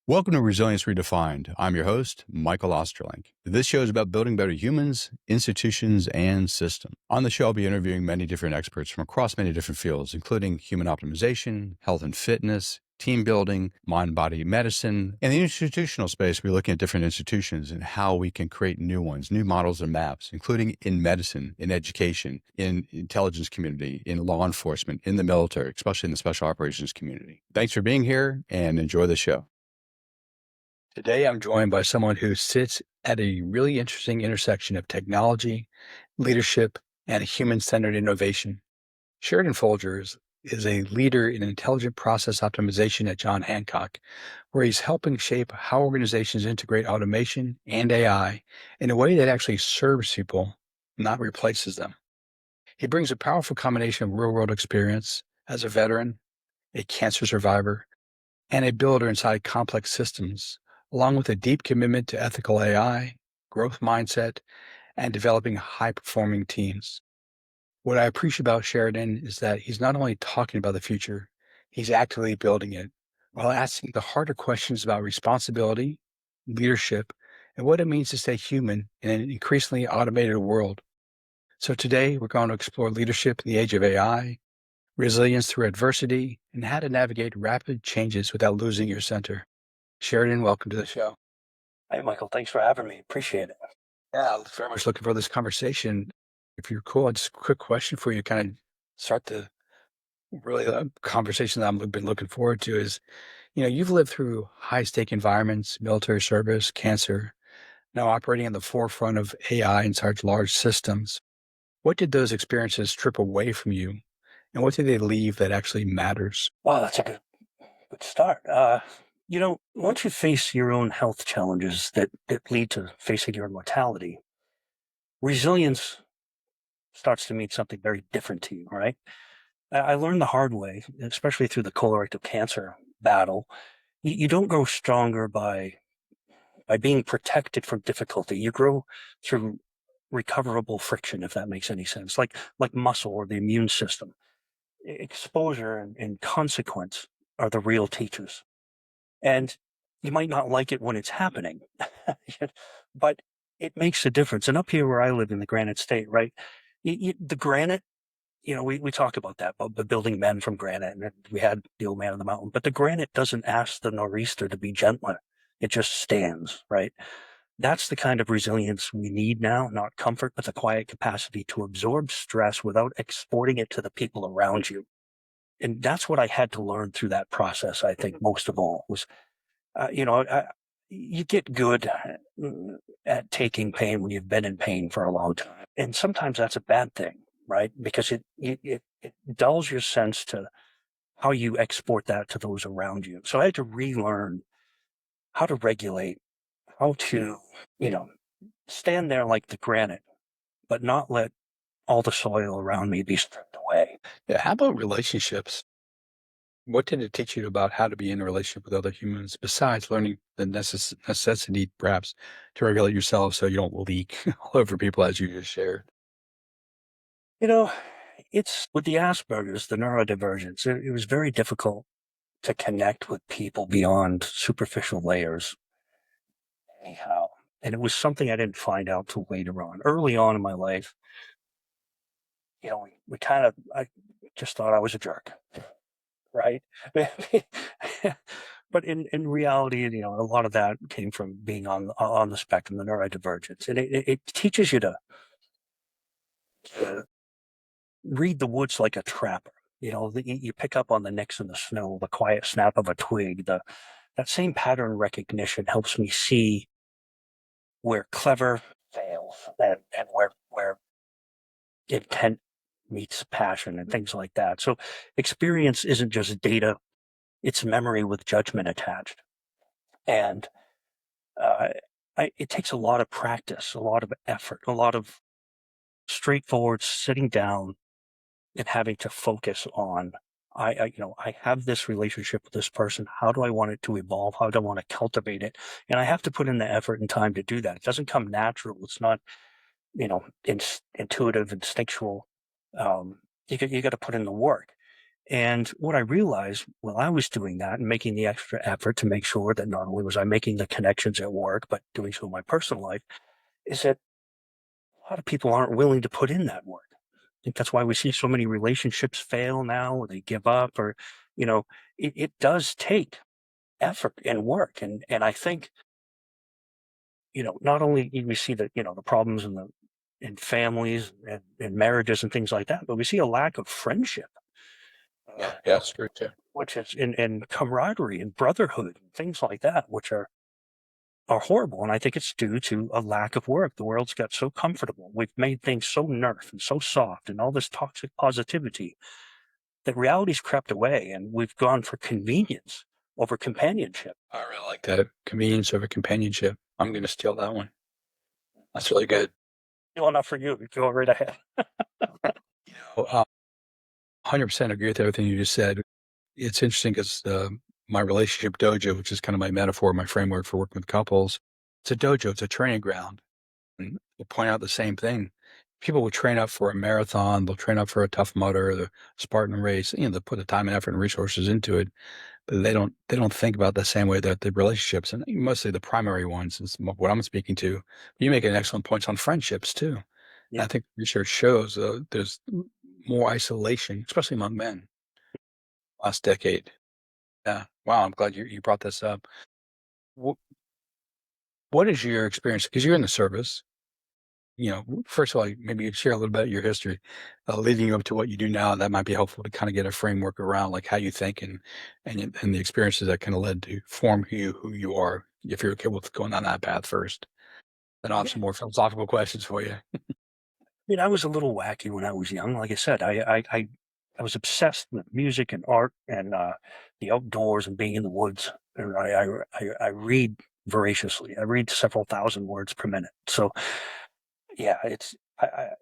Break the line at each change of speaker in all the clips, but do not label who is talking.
Welcome to Resilience Redefined. I'm your host, Michael Ostrolenk. This show is about building better humans, institutions, and systems. On the show, I'll be interviewing many different experts from across many different fields, including human optimization, health and fitness, team building, mind-body medicine. In the institutional space, we're looking at different institutions and how we can create new ones, new models and maps, including in medicine, in education, in intelligence community, in law enforcement, in the military, especially in the special operations community. Thanks for being here and enjoy the show. Today, I'm joined by someone who sits at a really interesting intersection of technology, leadership, and human-centered innovation. Sheridan Folger is a leader in intelligent process optimization at John Hancock, where he's helping shape how organizations integrate automation and AI in a way that actually serves people, not replaces them. He brings a powerful combination of real-world experience as a veteran, a cancer survivor, and a builder inside complex systems, along with a deep commitment to ethical AI, growth mindset, and developing high-performing teams. What I appreciate about Sheridan is that he's not only talking about the future, he's actively building it while asking the harder questions about responsibility, leadership, and what it means to stay human in an increasingly automated world. So today, we're going to explore leadership in the age of AI, resilience through adversity, and how to navigate rapid changes without losing your center. Sheridan, welcome to the show.
Hey, Michael, thanks for having me. Appreciate it.
Yeah, I'm very much looking for this conversation. If you're cool, just a quick question for you, kind of start the really conversation that I've been looking forward to is, you've lived through high stake environments, military service, cancer, now operating in the forefront of AI inside large systems. What did those experiences strip away from you? And what did they leave that actually matters?
Wow, that's a good start. Once you face your own health challenges that lead to facing your mortality, resilience starts to mean something very different to you, right? I learned the hard way, especially through the colorectal cancer battle. You don't grow stronger by being protected from difficulty. You grow through recoverable friction, if that makes any sense, like muscle or the immune system. Exposure and consequence are the real teachers. And you might not like it when it's happening, but it makes a difference. And up here where I live in the Granite State, right? The granite, we talk about that, about the building men from granite, and we had the old man on the mountain, but the granite doesn't ask the nor'easter to be gentler. It just stands, right? That's the kind of resilience we need now, not comfort, but the quiet capacity to absorb stress without exporting it to the people around you. And that's what I had to learn through that process. I think most of all was, uh, you know, I, you get good at taking pain when you've been in pain for a long time, and sometimes that's a bad thing, right? Because it dulls your sense to how you export that to those around you. So I had to relearn how to regulate, how to, you know, stand there like the granite, but not let all the soil around me be stripped away.
Yeah, how about relationships? What did it teach you about how to be in a relationship with other humans besides learning the necessity, perhaps, to regulate yourself so you don't leak all over people as you just shared?
You know, it's with the Asperger's, the neurodivergence, it was very difficult to connect with people beyond superficial layers, anyhow. And it was something I didn't find out till later on. Early on in my life, we kind of, I just thought I was a jerk, right? But in reality, a lot of that came from being on the spectrum, the neurodivergence. And it teaches you to read the woods like a trapper. You pick up on the nicks in the snow, the quiet snap of a twig. That same pattern recognition helps me see where clever fails and where intent meets passion and things like that. So experience isn't just data; it's memory with judgment attached. And uh, it takes a lot of practice, a lot of effort, a lot of straightforward sitting down and having to focus on I have this relationship with this person. How do I want it to evolve? How do I want to cultivate it? And I have to put in the effort and time to do that. It doesn't come natural. It's not, intuitive, instinctual. You got to put in the work. And what I realized while I was doing that and making the extra effort to make sure that not only was I making the connections at work, but doing so in my personal life, is that a lot of people aren't willing to put in that work. I think that's why we see so many relationships fail now, or they give up, or, you know, it does take effort and work. And I think, not only do we see the problems in families and marriages and things like that, but we see a lack of friendship,
Yeah,
uh,
yeah, that's true too.
which is in camaraderie and brotherhood and things like that, which are horrible. And I think it's due to a lack of work. The world's got so comfortable. We've made things so nerf and so soft and all this toxic positivity that reality's crept away, and we've gone for convenience over companionship.
I really like that. Convenience over companionship. I'm going to steal that one. That's really good.
Well, not for you. Go right ahead.
Well, 100% agree with everything you just said. It's interesting because my relationship dojo, which is kind of my metaphor, my framework for working with couples, it's a dojo, it's a training ground. And we'll point out the same thing. People will train up for a marathon, they'll train up for a Tough Mudder, the Spartan race, they'll put the time and effort and resources into it, but they don't think about the same way that the relationships, and mostly the primary ones is what I'm speaking to. You make an excellent point on friendships too.
Yeah.
I think research shows there's more isolation, especially among men, last decade. Yeah. Wow. I'm glad you brought this up. What, what is your experience? Because you're in the service. First of all, maybe you'd share a little bit of your history, leading up to what you do now. That might be helpful to kind of get a framework around like how you think and the experiences that kind of led to form who you are. If you're okay with going on that path first, then I'll have
Yeah.
some more philosophical questions for you.
I was a little wacky when I was young. Like I said, I was obsessed with music and art and the outdoors and being in the woods. And I read voraciously. I read several thousand words per minute. So yeah,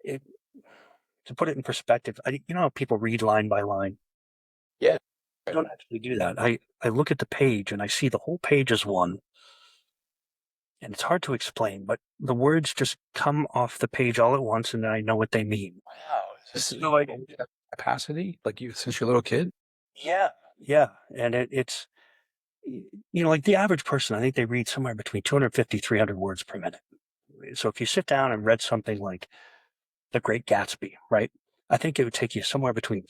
to put it in perspective, how people read line by line.
Yeah.
I don't actually do that. I look at the page and I see the whole page as one, and it's hard to explain, but the words just come off the page all at once, and I know what they mean.
Wow. This is
So
capacity, like you since you're a little kid.
yeah, yeah, and like the average person, I think they read somewhere between 250, 300 words per minute. So if you sit down and read something like The Great Gatsby, right? I think it would take you somewhere between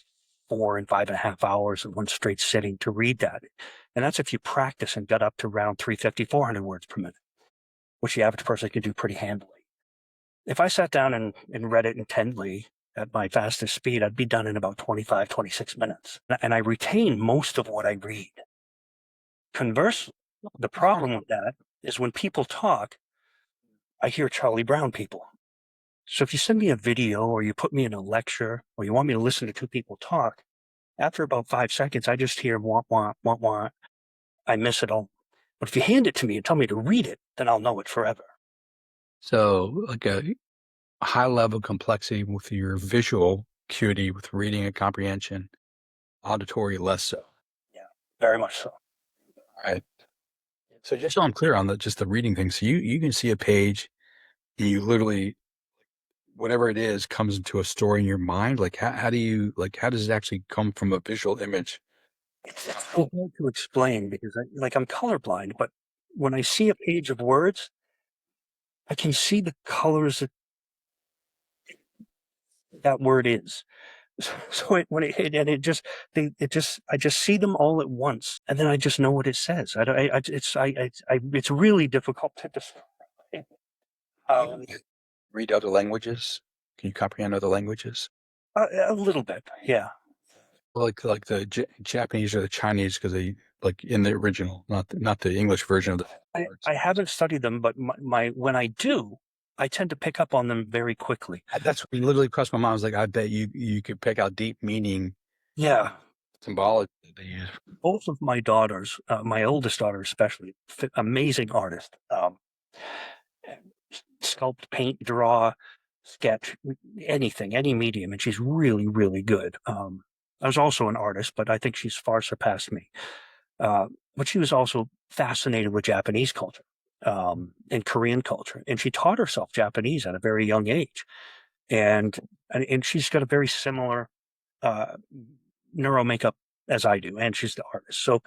4 and 5.5 hours in one straight sitting to read that. And that's if you practice and got up to around 350, 400 words per minute, which the average person can do pretty handily. If I sat down and read it intently at my fastest speed, I'd be done in about 25, 26 minutes. And I retain most of what I read. Conversely, the problem with that is when people talk, I hear Charlie Brown people. So if you send me a video or you put me in a lecture or you want me to listen to two people talk, after about 5 seconds, I just hear wah, wah, wah, wah. I miss it all. But if you hand it to me and tell me to read it, then I'll know it forever.
So like a high level complexity with your visual acuity, with reading and comprehension, auditory less so.
Yeah, very much so.
All right. So just so I'm clear on just the reading thing. So you can see a page and you literally, whatever it is, comes into a story in your mind. Like how do you, like, how does it actually come from a visual image?
It's so hard to explain because I'm colorblind, but when I see a page of words, I can see the colors that word is. So I just see them all at once, and then I just know what it says. I don't, it's really difficult to describe. Um,
Read other languages? Can you comprehend other languages?
a little bit, yeah.
Like the Japanese or the Chinese, because they like in the original, not the English version of the words.
I haven't studied them, but my when I do, I tend to pick up on them very quickly.
That's what literally crossed my mind. I was like, I bet you could pick out deep meaning
Yeah,
symbology that they use.
both of my daughters, my oldest daughter especially, amazing artist. Sculpt, paint, draw, sketch, anything, any medium, and she's really, really good. I was also an artist, but I think she's far surpassed me. But she was also fascinated with Japanese culture and Korean culture, and she taught herself Japanese at a very young age. And she's got a very similar uh, neuro makeup as I do, and she's the artist. So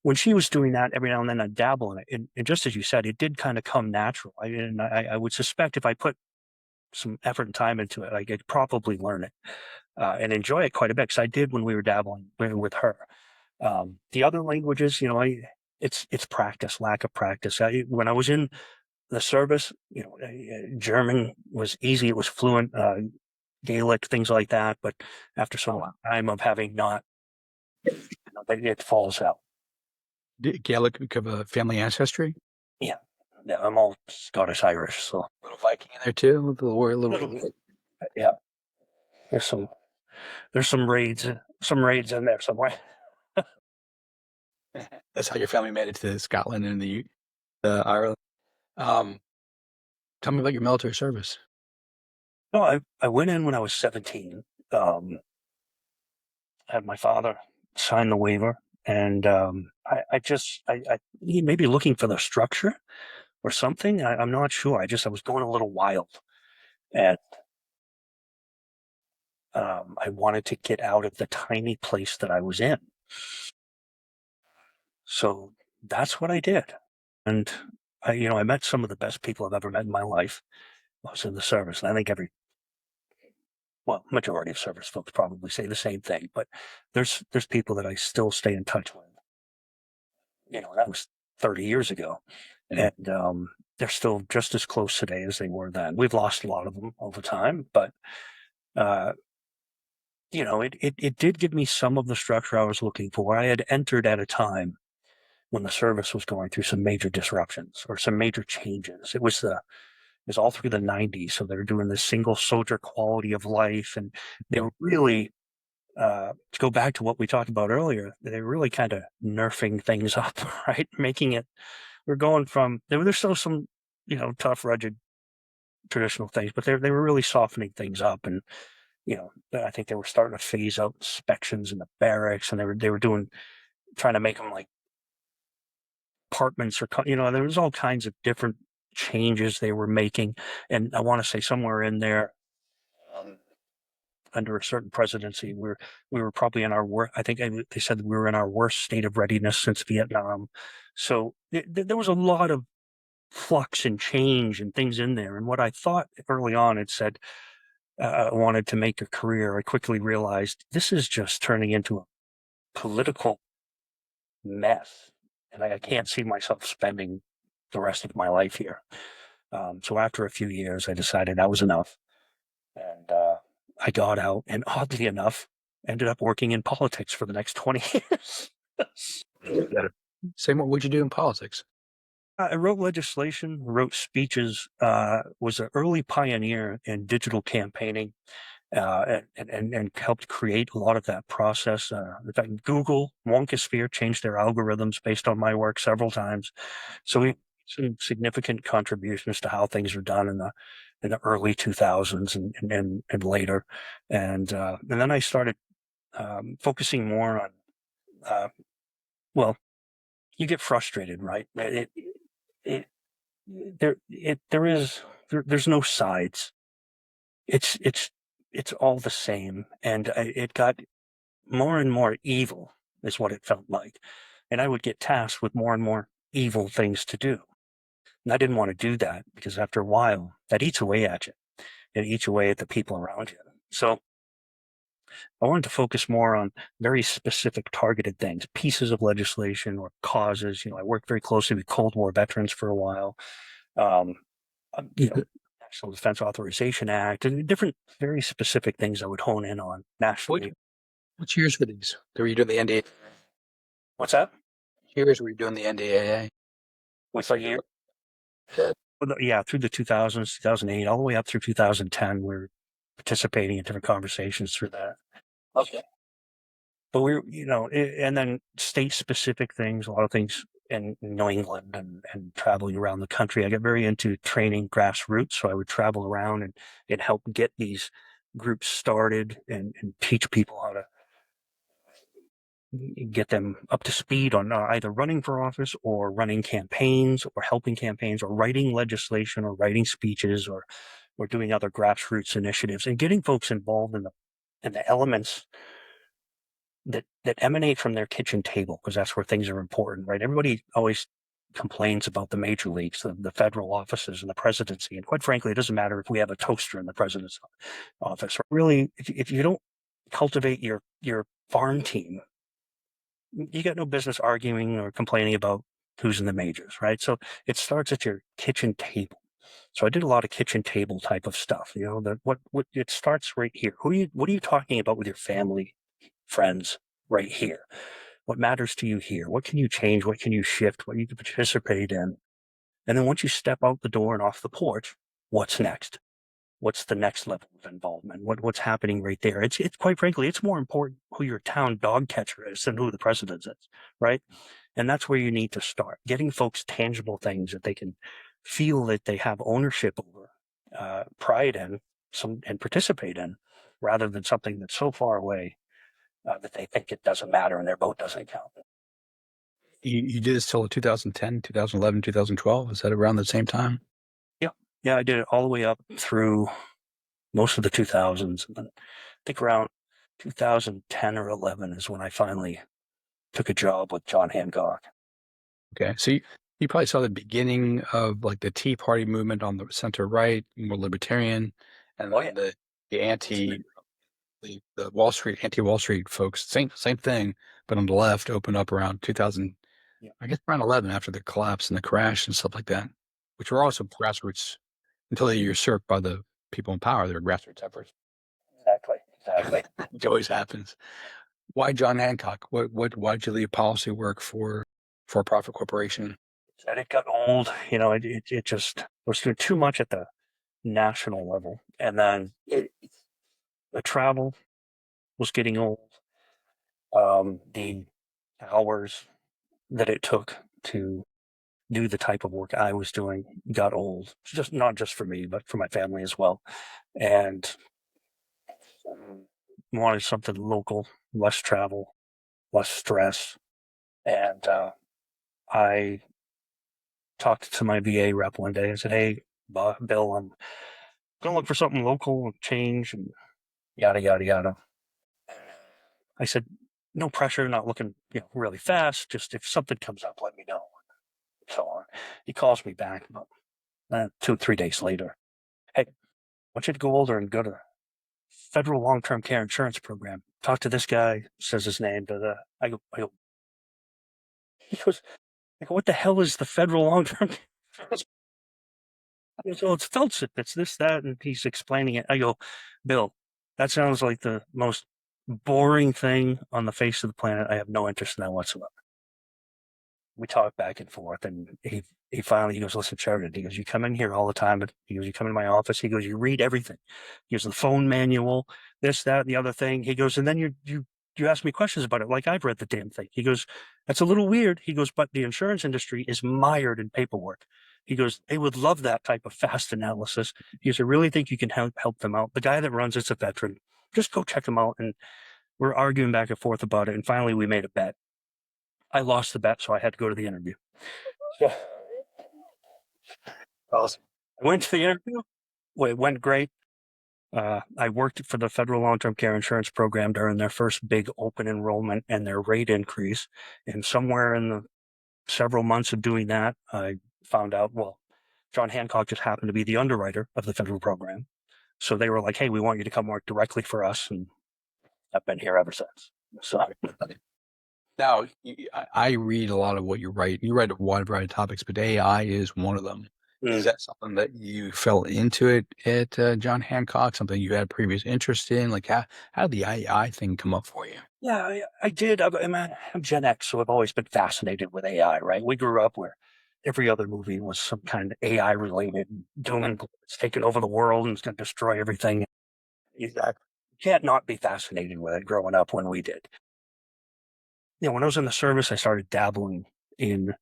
when she was doing that, every now and then I'd dabble in it. And just as you said, it did kind of come natural. I would suspect if I put some effort and time into it, I could probably learn it and enjoy it quite a bit because I did when we were dabbling with her. The other languages, it's practice, lack of practice. When I was in the service, German was easy; it was fluent. Gaelic, things like that. But after some time of having not, it falls out.
Gaelic have a family ancestry?
Yeah, yeah, I'm all Scottish Irish, so
A little Viking in there too, with the little, little.
yeah. There's some raids in there somewhere.
That's how your family made it to Scotland and the Ireland. Um, Tell me about your military service.
No, I went in when I was 17. Had my father sign the waiver, and I he may be looking for the structure or something. I'm not sure. I was going a little wild, and I wanted to get out of the tiny place that I was in. So that's what I did. And I met some of the best people I've ever met in my life. I was in the service, and I think majority of service folks probably say the same thing. But there's people that I still stay in touch with. That was 30 years ago, and they're still just as close today as they were then. We've lost a lot of them over time, but uh, it did give me some of the structure I was looking for. I had entered at a time when the service was going through some major disruptions or some major changes. It was all through the 90s. So they were doing this single soldier quality of life. And they were really, to go back to what we talked about earlier, they were really kind of nerfing things up, right? We're going from, there's still some, tough, rugged, traditional things, but they were really softening things up. And, I think they were starting to phase out inspections in the barracks, and they were trying to make them like apartments, or there was all kinds of different changes they were making. And I want to say somewhere in there, um, under a certain presidency, we were probably in our worst. I think they said we were in our worst state of readiness since Vietnam. So there was a lot of flux and change and things in there. And what I thought early on, it said I wanted to make a career. I quickly realized this is just turning into a political mess, and I can't see myself spending the rest of my life here. So after a few years, I decided that was enough, and I got out. And oddly enough, ended up working in politics for the next 20 years.
Same. What would you do in politics?
I wrote legislation, wrote speeches, was an early pioneer in digital campaigning, and helped create a lot of that process. In fact, Google, Wonkosphere changed their algorithms based on my work several times. So we some significant contributions to how things are done in the early 2000s and later. And then I started focusing more on, uh, well, you get frustrated, right? It, there's no sides. It's all the same. And it got more and more evil is what it felt like. And I would get tasked with more and more evil things to do. And I didn't want to do that because after a while, that eats away at you. It eats away at the people around you. So I wanted to focus more on very specific targeted things, pieces of legislation or causes. I worked very closely with Cold War veterans for a while. Um, National Defense Authorization Act, and different very specific things I would hone in on nationally.
Which years were these? Were you doing the NDA?
What's that?
Years were you doing the NDAA?
What's the year? Yeah, through the 2000s, 2008, all the way up through 2010, we're participating in different conversations through that.
Okay.
But and then state specific things, a lot of things in New England and traveling around the country. I got very into training grassroots. So I would travel around and help get these groups started and teach people how to get them up to speed on either running for office or running campaigns or helping campaigns or writing legislation or writing speeches or doing other grassroots initiatives and getting folks involved in the elements that emanate from their kitchen table, because that's where things are important, right? Everybody always complains about the major leagues, the federal offices and the presidency. And quite frankly, it doesn't matter if we have a toaster in the president's office. Really, if you don't cultivate your farm team, you got no business arguing or complaining about who's in the majors, right? So it starts at your kitchen table. So I did a lot of kitchen table type of stuff. What it starts right here. What are you talking about with your family, friends, right here? What matters to you here? What can you change? What can you shift? What you can participate in? And then once you step out the door and off the porch, what's next? What's the next level of involvement? What's happening right there? It's quite frankly, it's more important who your town dog catcher is than who the president is, right? And that's where you need to start getting folks tangible things that they can feel that they have ownership over, pride in, and participate in, rather than something that's so far away that they think it doesn't matter and their vote doesn't count.
You did this till 2010, 2011, 2012. Is that around the same time?
Yeah, yeah, I did it all the way up through most of the 2000s. And I think around 2010 or 11 is when I finally took a job with John Hancock.
Okay. So you probably saw the beginning of like the Tea Party movement on the center right, more libertarian, and
Oh,
then
yeah.
the the Wall Street, anti-Wall Street folks, same thing, but on the left opened up around 2000,
Yeah.
I guess around 11 after the collapse and the crash and stuff like that, which were also grassroots until they were usurped by the people in power. They were grassroots efforts.
Exactly. Exactly.
It always happens. Why John Hancock? Why'd you leave policy work for a profit corporation?
And it got old. It just was doing too much at the national level. And then the travel was getting old. The hours that it took to do the type of work I was doing got old. Just not just for me, but for my family as well. And wanted something local, less travel, less stress. And I talked to my VA rep one day. I said, "Hey, Bill, I'm going to look for something local and change and yada, yada, yada." I said, "No pressure, not looking really fast. Just if something comes up, let me know." So on. He calls me back about 2 or 3 days later. "Hey, I want you to go over and go to federal long-term care insurance program. Talk to this guy," says his name. He goes, "What the hell is the federal long-term care insurance?" He goes, "Oh, it's FELTSIP. It's this, that." And he's explaining it. I go, "Bill, that sounds like the most boring thing on the face of the planet. I have no interest in that whatsoever." We talk back and forth, and he finally he goes, "Listen, Sheridan," he goes, "You come in here all the time, but he goes, you come in my office." He goes, "You read everything." He goes, "The phone manual, this, that, and the other thing." He goes, "And then you ask me questions about it like I've read the damn thing." He goes, "That's a little weird." He goes, "But the insurance industry is mired in paperwork." He goes, "They would love that type of fast analysis." He goes, "I really think you can help them out. The guy that runs it's a veteran. Just go check him out." And we're arguing back and forth about it, and finally we made a bet. I lost the bet, so I had to go to the interview. Yeah. Awesome. I went to the interview. Well, it went great. I worked for the federal long-term care insurance program during their first big open enrollment and their rate increase. And somewhere in the several months of doing that, I found out, well, John Hancock just happened to be the underwriter of the federal program. So they were like, "Hey, we want you to come work directly for us." And I've been here ever since. So
Now, I read a lot of what you write. You write a wide variety of topics, but AI is one of them. Is that something that you fell into it at John Hancock? Something you had previous interest in? Like how did the AI thing come up for you?
yeah, I did. I'm Gen X, so I've always been fascinated with AI, right? We grew up where every other movie was some kind of AI related, doom and gloom. It's taking over the world and it's going to destroy everything. You can't not be fascinated with it growing up when we did. When I was in the service, I started dabbling in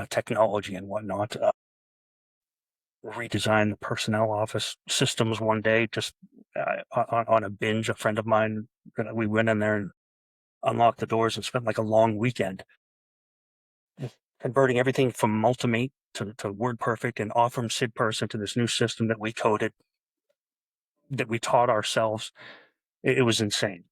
technology and whatnot. Redesigned the personnel office systems one day, just on a binge. A friend of mine, we went in there and unlocked the doors and spent like a long weekend converting everything from Multimate to WordPerfect and off from Sid Person to this new system that we coded, that we taught ourselves. It was insane.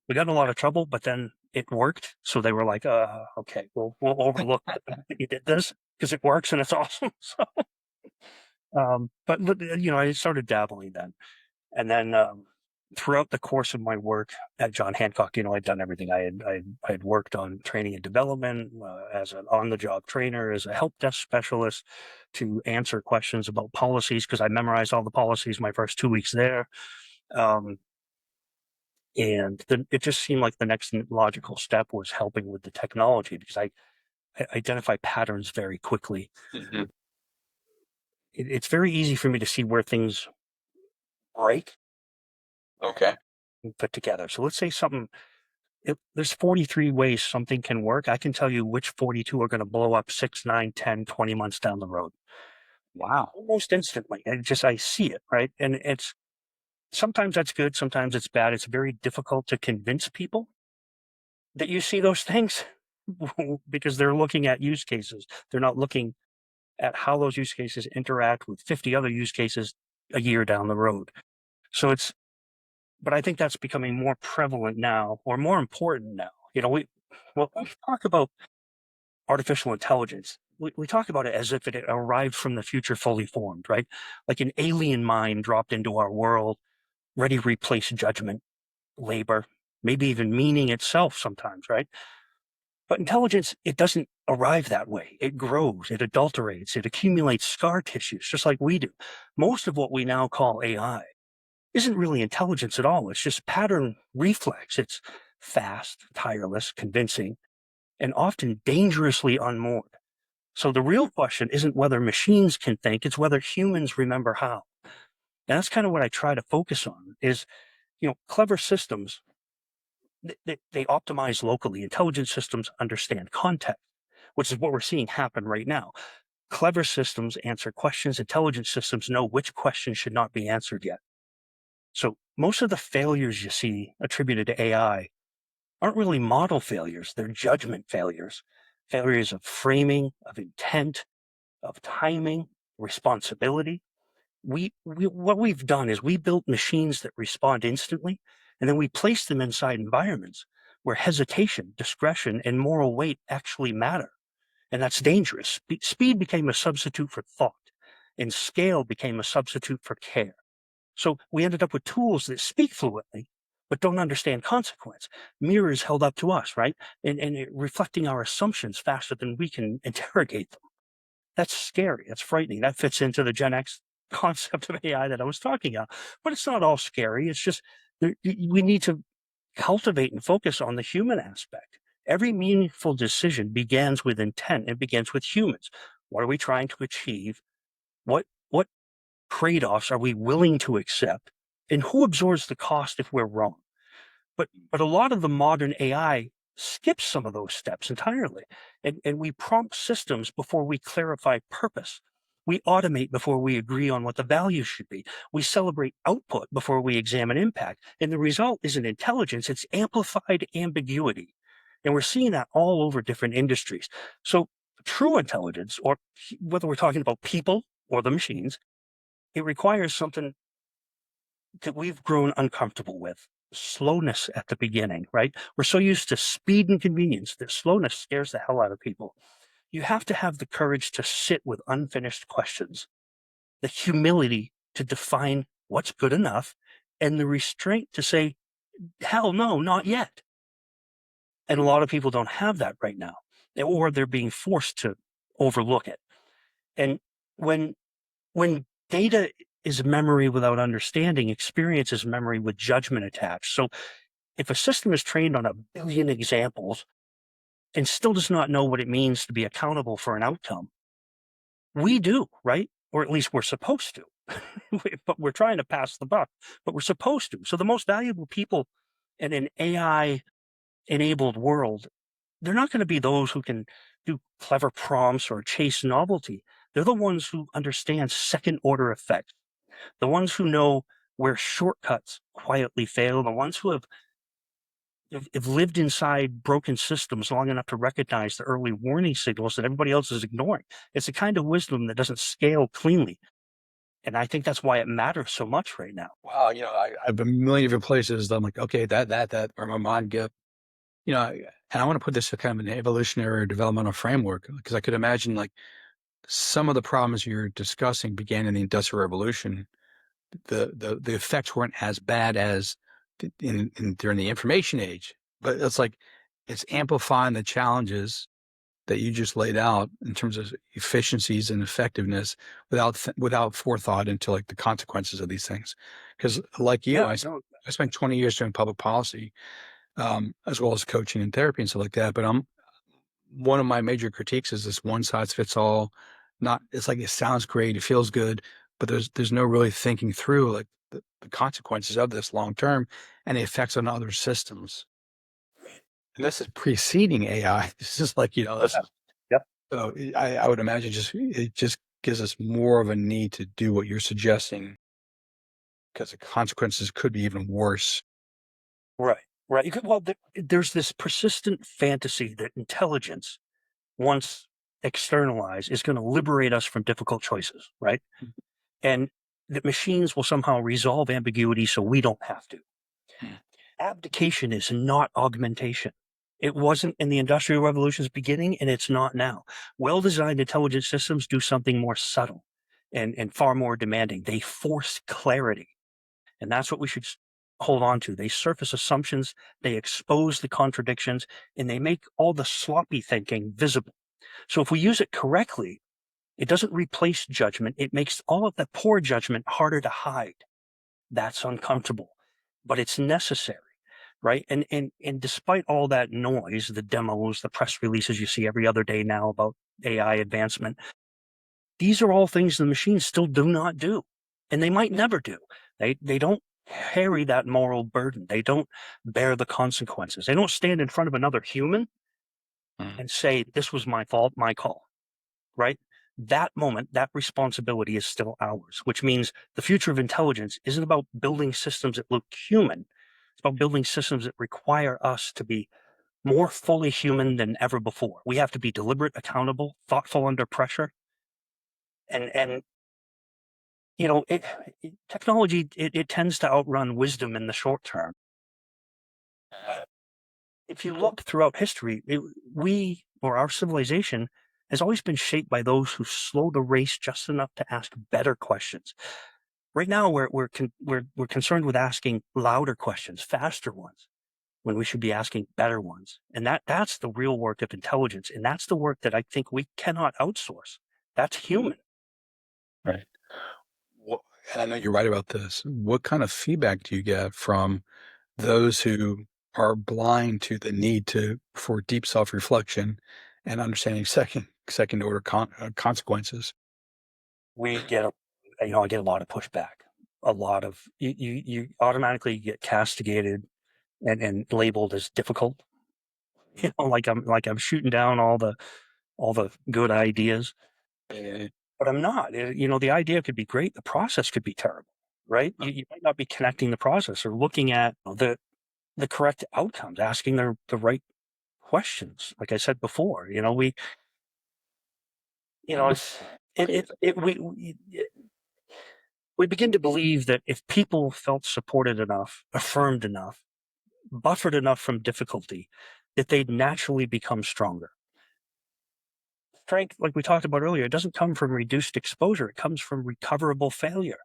We got in a lot of trouble, but then it worked. So they were like, okay, we'll overlook that you did this because it works and it's awesome. So, but I started dabbling then. And then throughout the course of my work at John Hancock, I'd done everything. I had worked on training and development as an on-the-job trainer, as a help desk specialist to answer questions about policies because I memorized all the policies my first 2 weeks there. Um, and then it just seemed like the next logical step was helping with the technology because I identify patterns very quickly.
Hmm.
It's very easy for me to see where things break
Okay.
and put together. So let's say there's 43 ways something can work. I can tell you which 42 are going to blow up 6, 9, 10, 20 months down the road.
Wow.
Almost instantly. I see it, right? And it's sometimes that's good, sometimes it's bad. It's very difficult to convince people that you see those things because they're looking at use cases. They're not looking at how those use cases interact with 50 other use cases a year down the road. So but I think that's becoming more prevalent now or more important now. We talk about artificial intelligence. We talk about it as if it arrived from the future fully formed, right? Like an alien mind dropped into our world, ready to replace judgment, labor, maybe even meaning itself sometimes, right? But intelligence, it doesn't arrive that way. It grows, it adulterates, it accumulates scar tissues, just like we do. Most of what we now call AI isn't really intelligence at all. It's just pattern reflex. It's fast, tireless, convincing, and often dangerously unmoored. So the real question isn't whether machines can think, it's whether humans remember how. And that's kind of what I try to focus on is, clever systems, they optimize locally. Intelligent systems understand context, which is what we're seeing happen right now. Clever systems answer questions. Intelligent systems know which questions should not be answered yet. So most of the failures you see attributed to AI aren't really model failures. They're judgment failures, failures of framing, of intent, of timing, responsibility. What we've done is we built machines that respond instantly, and then we place them inside environments where hesitation, discretion, and moral weight actually matter. And that's dangerous. Speed became a substitute for thought, and scale became a substitute for care. So we ended up with tools that speak fluently, but don't understand consequence. Mirrors held up to us, right? And reflecting our assumptions faster than we can interrogate them. That's scary. That's frightening. That fits into the Gen X concept of AI that I was talking about. But it's not all scary. It's just we need to cultivate and focus on the human aspect. Every meaningful decision begins with intent. It begins with humans. What are we trying to achieve? What trade-offs are we willing to accept? And who absorbs the cost if we're wrong? But a lot of the modern AI skips some of those steps entirely. And we prompt systems before we clarify purpose. We automate before we agree on what the value should be. We celebrate output before we examine impact. And the result isn't intelligence, it's amplified ambiguity. And we're seeing that all over different industries. So true intelligence, or whether we're talking about people or the machines, it requires something that we've grown uncomfortable with. Slowness at the beginning, right? We're so used to speed and convenience that slowness scares the hell out of people. You have to have the courage to sit with unfinished questions, the humility to define what's good enough, and the restraint to say, hell no, not yet. And a lot of people don't have that right now, or they're being forced to overlook it. And when when data is memory without understanding, experience is memory with judgment attached. So if a system is trained on a billion examples and still does not know what it means to be accountable for an outcome, we do, right? Or at least we're supposed to. But we're trying to pass the buck, but we're supposed to. So the most valuable people in an AI enabled world, they're not going to be those who can do clever prompts or chase novelty. They're the ones who understand second order effects, the ones who know where shortcuts quietly fail, the ones who have lived inside broken systems long enough to recognize the early warning signals that everybody else is ignoring. It's a kind of wisdom that doesn't scale cleanly. And I think that's why it matters so much right now.
Wow. I've been a million different places. I'm like, okay, that, where my mind
and I want to put this in kind of an evolutionary or developmental framework because I could imagine like some of the problems you're discussing began in the Industrial Revolution. The effects weren't as bad as during the information age, but it's like it's amplifying the challenges that you just laid out in terms of efficiencies and effectiveness without forethought into like the consequences of these things. Because like you,
Yeah, no,
I spent 20 years doing public policy, as well as coaching and therapy and stuff like that. But one of my major critiques is this one size fits all. Not it's like it sounds great, it feels good, but there's no really thinking through like the consequences of this long term and the effects on other systems. And this is preceding AI. This is like, this
yeah,
is
yep,
so I would imagine it just gives us more of a need to do what you're suggesting because the consequences could be even worse.
right, right. You could, well, there's this persistent fantasy that intelligence, once externalized, is going to liberate us from difficult choices, right? And that machines will somehow resolve ambiguity so we don't have to.
Mhm.
Abdication is not augmentation. It wasn't in the Industrial Revolution's beginning, and it's not now. Well designed intelligent systems do something more subtle and far more demanding. They force clarity. And that's what we should hold on to. They surface assumptions, they expose the contradictions, and they make all the sloppy thinking visible. So if we use it correctly, it doesn't replace judgment. It makes all of the poor judgment harder to hide. That's uncomfortable, but it's necessary, right? And despite all that noise, the demos, the press releases you see every other day now about AI advancement, these are all things the machines still do not do, and they might never do. They don't carry that moral burden. They don't bear the consequences. They don't stand in front of another human
Mhm.
and say, "This was my fault, my call." Right? That moment, that responsibility is still ours, which means the future of intelligence isn't about building systems that look human. It's about building systems that require us to be more fully human than ever before. We have to be deliberate, accountable, thoughtful under pressure. And technology, it tends to outrun wisdom in the short term. If you look throughout history, we or our civilization has always been shaped by those who slow the race just enough to ask better questions. Right now, we're concerned with asking louder questions, faster ones, when we should be asking better ones. And that's the real work of intelligence, and that's the work that I think we cannot outsource. That's human.
Right. Wha and I know you're right about this. What kind of feedback do you get from those who are blind to the need for deep self-reflection and understanding second order consequences?
We get, I get a lot of pushback. A lot of you automatically get castigated and labeled as difficult. Like I'm shooting down all the good ideas,
Eh,
but I'm not. The idea could be great. The process could be terrible, right? You might not be connecting the process or looking at the correct outcomes, asking the right questions. Like I said before, it's we begin to believe that if people felt supported enough, affirmed enough, buffered enough from difficulty, that they'd naturally become stronger. Strength, like we talked about earlier, it doesn't come from reduced exposure. It comes from recoverable failure.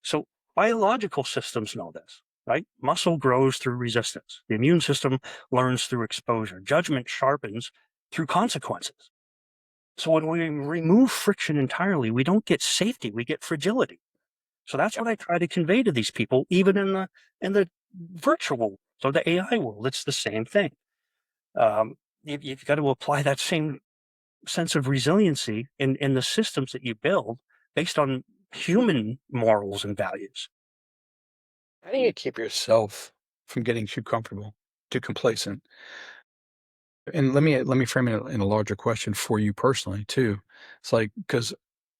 So biological systems know this, right? Muscle grows through resistance. The immune system learns through exposure. Judgment sharpens through consequences. So when we remove friction entirely, we don't get safety, we get fragility. So that's what I try to convey to these people, even in the virtual, so the AI world, it's the same thing. You've got to apply that same sense of resiliency in the systems that you build based on human morals and values.
how do you keep yourself from getting too comfortable, too complacent? And let me frame it in a larger question for you personally too. It's like because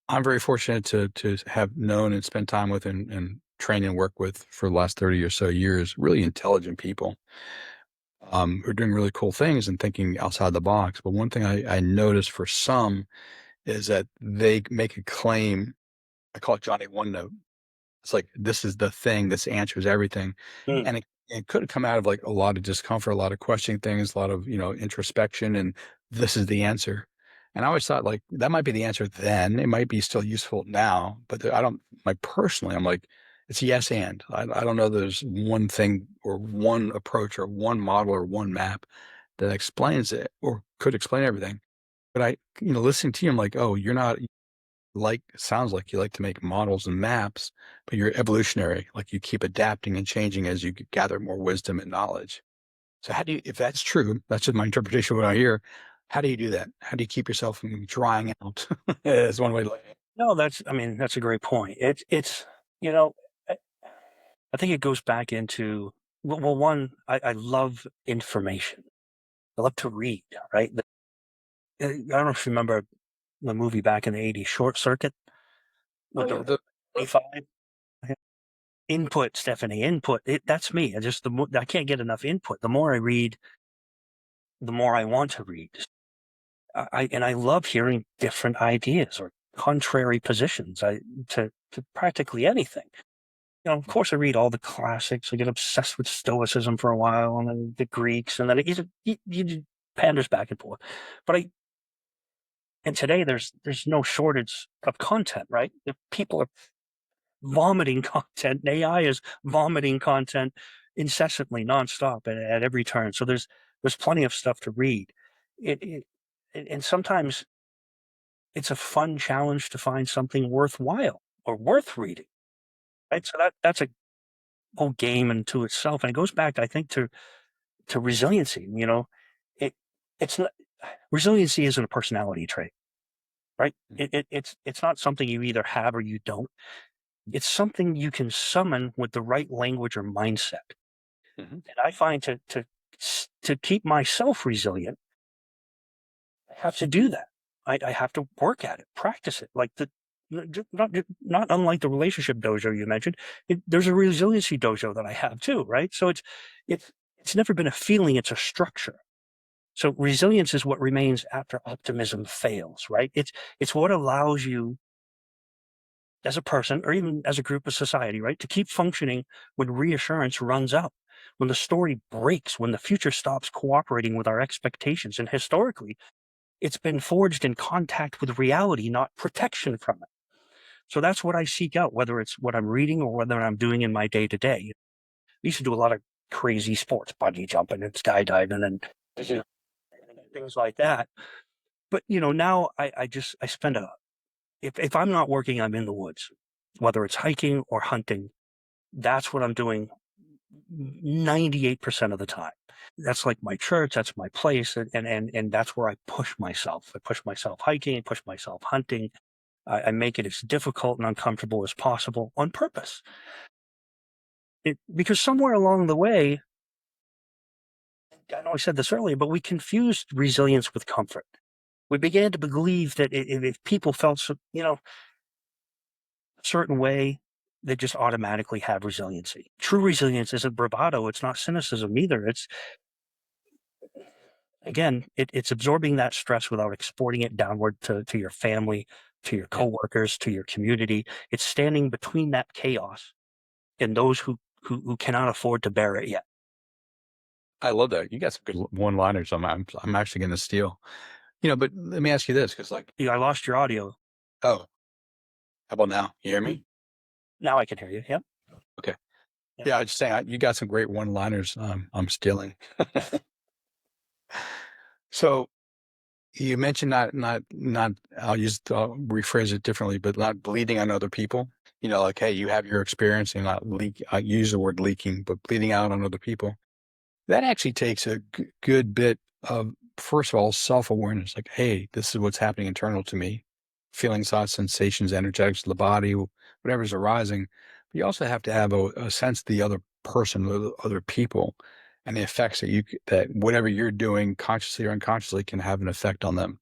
I'm very fortunate to have known and spent time with and train and work with for the last 30 or so years, really intelligent people who are doing really cool things and thinking outside the box. But one thing I noticed for some is that they make a claim. I call it Johnny One Note. It's like this is the thing. This answers everything,
Mm,
and it could have come out of like a lot of discomfort, a lot of questioning things, a lot of, introspection, and this is the answer. And I always thought like that might be the answer then. It might be still useful now, but I don't like personally, I'm like, it's yes and. I don't know there's one thing or one approach or one model or one map that explains it or could explain everything. But listening to you, I'm like, oh, you're not like sounds like you like to make models and maps, but you're evolutionary. Like you keep adapting and changing as you gather more wisdom and knowledge. So how do you, if that's true, that's just my interpretation of what I hear. How do you do that? How do you keep yourself from drying out? Is one way to look at it.
No, that's a great point. It's, you know, I I think it goes back into, well, one, I love information. I love to read, right? I don't know if you remember the movie back in the 80s, Short Circuit,
Oh
with
yeah,
the 25 input, Stephanie, input. That's me. I can't get enough input. The more I read, the more I want to read. And I love hearing different ideas or contrary positions to practically anything. Of course, I read all the classics. I get obsessed with Stoicism for a while, and then the Greeks, and then you panders back and forth. But and today there's no shortage of content, right? The people are vomiting content. And AI is vomiting content incessantly, nonstop, at every turn. So there's plenty of stuff to read. And sometimes it's a fun challenge to find something worthwhile or worth reading, right? So that's a whole game into itself, and it goes back, I think, to resiliency. It it's not resiliency isn't a personality trait, right? It's not something you either have or you don't. It's something you can summon with the right language or mindset.
Mhm.
And I find to keep myself resilient, I have to do that. I have to work at it, practice it. Like not unlike the relationship dojo you mentioned, there's a resiliency dojo that I have too, right? So it's it's never been a feeling; it's a structure. So resilience is what remains after optimism fails, right? It's what allows you as a person or even as a group of society, right, to keep functioning when reassurance runs out, when the story breaks, when the future stops cooperating with our expectations. And historically, it's been forged in contact with reality, not protection from it. So that's what I seek out, whether it's what I'm reading or whether I'm doing in my day to day. I used to do a lot of crazy sports, bungee jumping and skydiving and things like that. But now I spend if I'm not working, I'm in the woods, whether it's hiking or hunting. That's what I'm doing 98% of the time. That's like my church, that's my place, and that's where I push myself. I push myself hiking, I push myself hunting. I make it as difficult and uncomfortable as possible on purpose. Because somewhere along the way, I know I said this earlier, but we confused resilience with comfort. We began to believe that if people felt a certain way, they just automatically have resiliency. True resilience isn't bravado. It's not cynicism either. It's again, it's absorbing that stress without exporting it downward to your family, to your
Yeah,
coworkers, to your community. It's standing between that chaos and those who cannot afford to bear it yet.
I love that. You got some good one-liners. I'm actually going to steal. But let me ask you this, because like,
I lost your audio.
oh, how about now? You hear me?
Now I can hear you. Yep.
Okay.
Yep.
Yeah, I just saying you got some great one-liners. I'm stealing. So you mentioned not. I'll rephrase it differently, but not bleeding on other people. Like, hey, you have your experience and not leak. I use the word leaking, but bleeding out on other people. That actually takes a good bit of, first of all, self-awareness. Like, hey, this is what's happening internal to me. Feelings, thoughts, sensations, energetics of the body, whatever's arising. But you also have to have a sense of the other person, the other people, and the effects that whatever you're doing, consciously or unconsciously, can have an effect on them.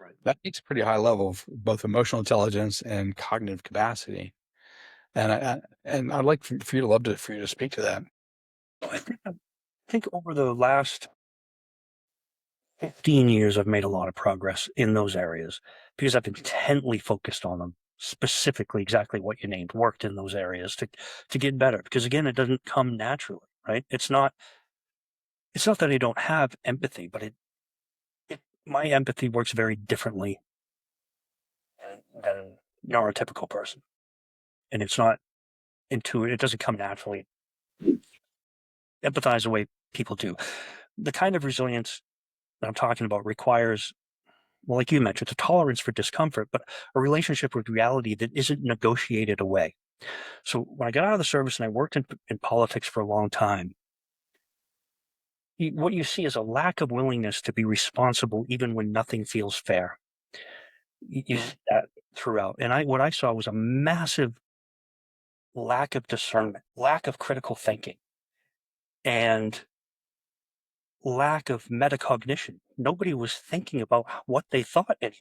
Right.
That takes a pretty high level of both emotional intelligence and cognitive capacity. And I'd like for you to for you to speak to that.
I think over the last 15 years, I've made a lot of progress in those areas because I've intently focused on them, specifically exactly what you named, worked in those areas to get better. Because again, it doesn't come naturally, right? It's not that I don't have empathy, but my empathy works very differently than a neurotypical person. And it's not intuitive. It doesn't come naturally. Empathize the way people do. The kind of resilience that I'm talking about requires, well, like you mentioned, a tolerance for discomfort, but a relationship with reality that isn't negotiated away. So when I got out of the service and I worked in politics for a long time, what you see is a lack of willingness to be responsible even when nothing feels fair. You see that throughout. And what I saw was a massive lack of discernment, lack of critical thinking, and lack of metacognition. Nobody was thinking about what they thought anymore.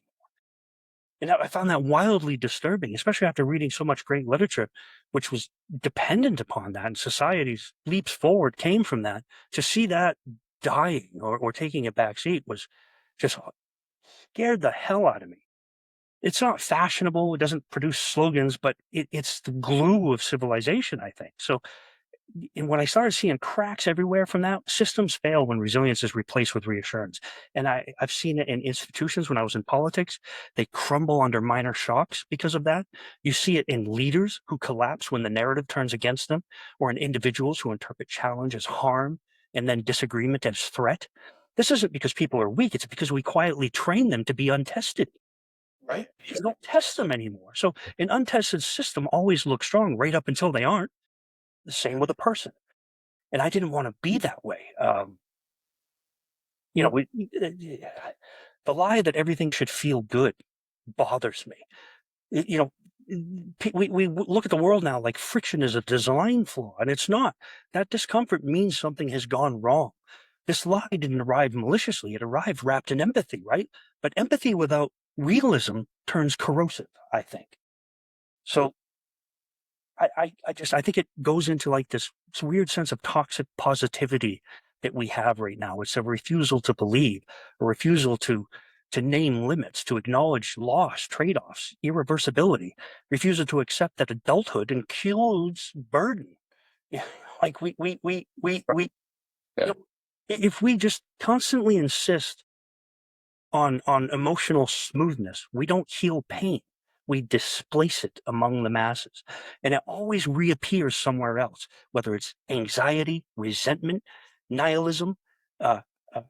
And I found that wildly disturbing, especially after reading so much great literature, which was dependent upon that. And society's leaps forward came from that. To see that dying or taking a back seat was just scared the hell out of me. It's not fashionable. It doesn't produce slogans, but it's the glue of civilization, I think. So and when I started seeing cracks everywhere from that, systems fail when resilience is replaced with reassurance. And I've seen it in institutions when I was in politics. They crumble under minor shocks because of that. You see it in leaders who collapse when the narrative turns against them, or in individuals who interpret challenge as harm and then disagreement as threat. This isn't because people are weak, it's because we quietly train them to be untested. Right? You don't test them anymore. So an untested system always looks strong right up until they aren't. The same with a person. And I didn't want to be that way. You know, the lie that everything should feel good bothers me. You know, we look at the world now like friction is a design flaw, and it's not. That discomfort means something has gone wrong. This lie didn't arrive maliciously, it arrived wrapped in empathy, right? But empathy without realism turns corrosive, I think. So I think it goes into like this weird sense of toxic positivity that we have right now. It's a refusal to believe, a refusal to name limits, to acknowledge loss, trade-offs, irreversibility, refusal to accept that adulthood includes burden. Yeah, like we
Yeah.
you know, if we just constantly insist on emotional smoothness, we don't heal pain. We displace it among the masses. And it always reappears somewhere else, whether it's anxiety, resentment, nihilism, uh, uh,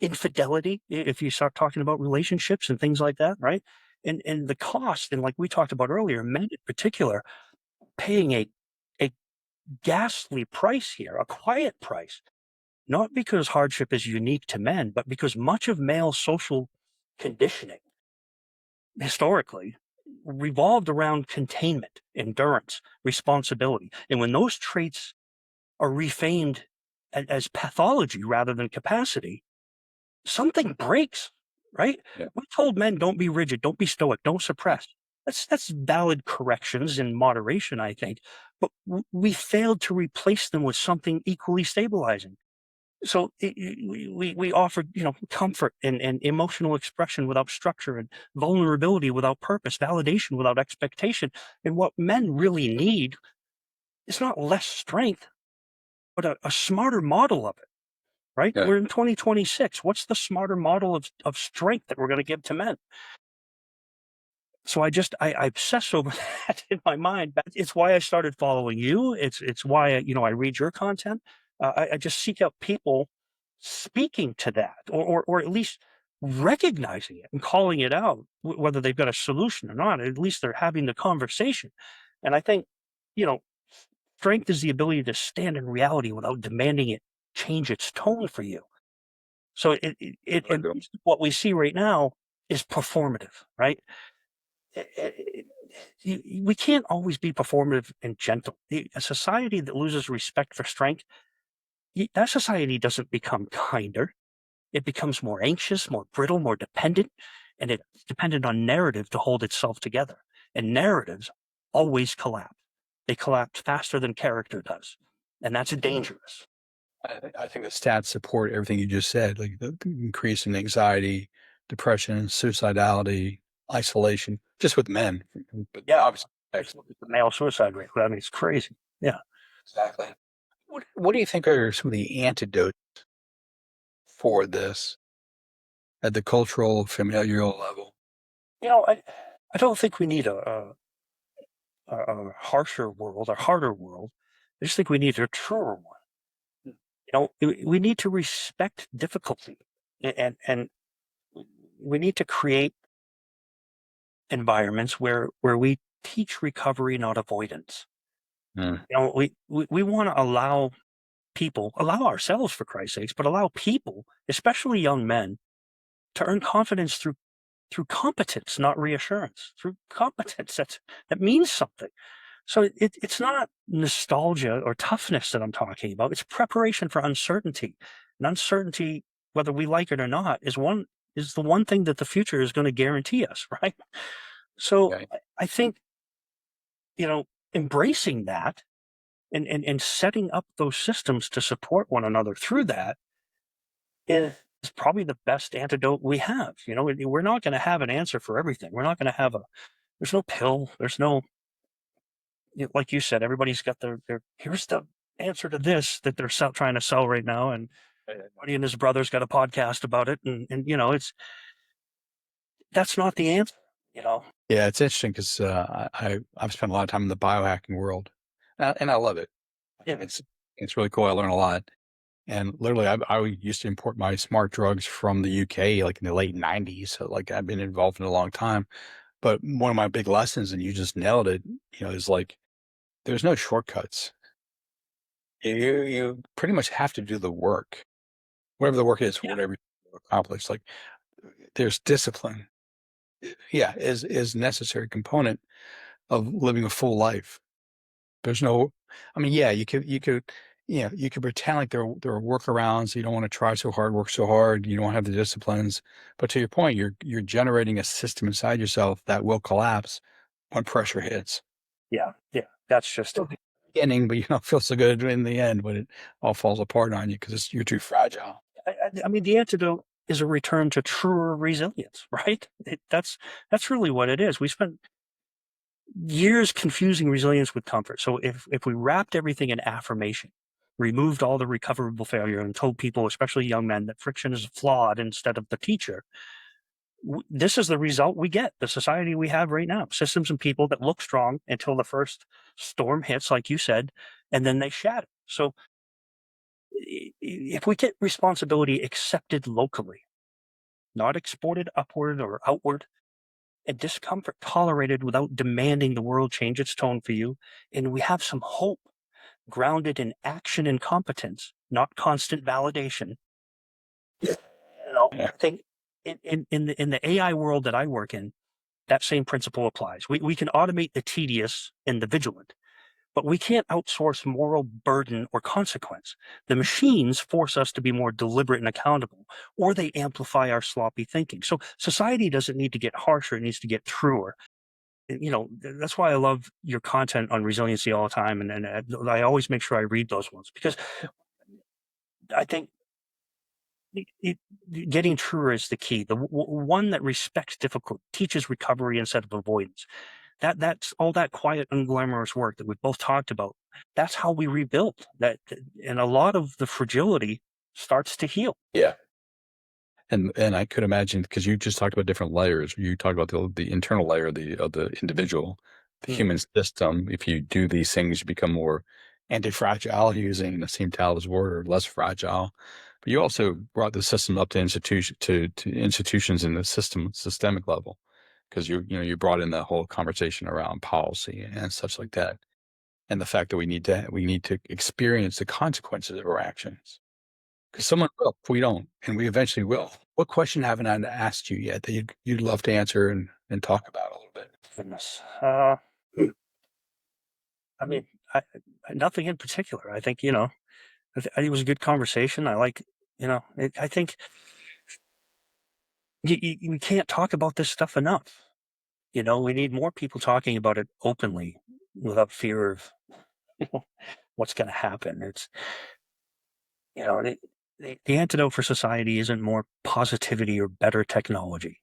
infidelity, if you start talking about relationships and things like that, right? And the cost, and like we talked about earlier, men in particular, paying a ghastly price here, a quiet price, not because hardship is unique to men, but because much of male social conditioning historically revolved around containment, endurance, responsibility. And when those traits are refamed as pathology rather than capacity, something breaks, right?
Yeah.
We told men don't be rigid, don't be stoic, don't suppress. That's valid corrections in moderation, I think. But we failed to replace them with something equally stabilizing. So we offered, comfort and emotional expression without structure, and vulnerability without purpose, validation without expectation. And what men really need is not less strength, but a smarter model of it, right?
Yeah.
We're in 2026. What's the smarter model of strength that we're going to give to men? So I obsess over that in my mind. It's why I started following you. It's why I read your content. I just seek out people speaking to that, or at least recognizing it and calling it out, whether they've got a solution or not. At least they're having the conversation. And I think, you know, strength is the ability to stand in reality without demanding it change its tone for you. So and what we see right now is performative, right? We can't always be performative and gentle. A society that loses respect for strength, that society doesn't become kinder. It becomes more anxious, more brittle, more dependent, and it's dependent on narrative to hold itself together. And narratives always collapse. They collapse faster than character does. And that's dangerous.
I think the stats support everything you just said, like the increase in anxiety, depression, suicidality, isolation, just with men. But
Yeah.
obviously,
Just look at the male suicide rate. I mean, it's crazy. Yeah.
exactly. What do you think are some of the antidotes for this at the cultural, familial level?
I don't think we need a harsher world, a harder world. I just think we need a truer one. We need to respect difficulty, and we need to create environments where we teach recovery, not avoidance.
Mm.
We want to allow ourselves, for Christ's sakes, but allow people, especially young men, to earn confidence through competence, not reassurance. Through competence, that means something. So it's not nostalgia or toughness that I'm talking about. It's preparation for uncertainty. And uncertainty, whether we like it or not, is the one thing that the future is going to guarantee us, right? So
Yeah.
I think, embracing that and setting up those systems to support one another through that is probably the best antidote we have. We're not going to have an answer for everything. We're not going to have there's no pill. There's no, like you said, everybody's got their here's the answer to this that they're trying to sell right now. And Buddy and his brother's got a podcast about it. And that's not the answer, you know?
Yeah, it's interesting because I've spent a lot of time in the biohacking world, and I love it.
Yeah.
It's really cool. I learn a lot. And literally, I used to import my smart drugs from the UK like in the late 90s. So like I've been involved in it a long time. But one of my big lessons, and you just nailed it, is like there's no shortcuts. You pretty much have to do the work, whatever the work is,
Yeah.
whatever you accomplish. Like there's discipline. Yeah, is necessary component of living a full life. There's no, I mean, yeah, you could pretend like there are workarounds. You don't want to try so hard, work so hard. You don't have the disciplines. But to your point, you're generating a system inside yourself that will collapse when pressure hits.
Yeah. Yeah. That's just
Still good at the beginning, but you don't feel so good in the end when it all falls apart on you because you're too fragile.
I mean, the antidote is a return to truer resilience, right? That's really what it is. We spent years confusing resilience with comfort. So if we wrapped everything in affirmation, removed all the recoverable failure, and told people, especially young men, that friction is flawed instead of the teacher, this is the result we get. The society we have right now: systems and people that look strong until the first storm hits, like you said, and then they shatter. So if we get responsibility accepted locally, not exported upward or outward, and discomfort tolerated without demanding the world change its tone for you, and we have some hope grounded in action and competence, not constant validation.
Yeah.
I think in the AI world that I work in, that same principle applies. We can automate the tedious and the vigilant, but we can't outsource moral burden or consequence. The machines force us to be more deliberate and accountable, or they amplify our sloppy thinking. So society doesn't need to get harsher, it needs to get truer. That's why I love your content on resiliency all the time. And I always make sure I read those ones because I think it, getting truer is the key. One that respects difficult, teaches recovery instead of avoidance. That's all that quiet, unglamorous work that we've both talked about. That's how we rebuild that, and a lot of the fragility starts to heal.
Yeah. And I could imagine because you just talked about different layers. You talked about the internal layer of the individual, the
Mm.
human system. If you do these things, you become more anti-fragile, using the same Taoist word, or less fragile. But you also brought the system up to institutions in the systemic level, because you brought in the whole conversation around policy and such like that, and the fact that we need to experience the consequences of our actions. Because someone will if we don't, and we eventually will. What question haven't I asked you yet that you'd love to answer and talk about a little bit?
Goodness. I mean, nothing in particular. I think I think it was a good conversation. I like, I think we can't talk about this stuff enough. We need more people talking about it openly without fear of what's going to happen. It's, the antidote for society isn't more positivity or better technology.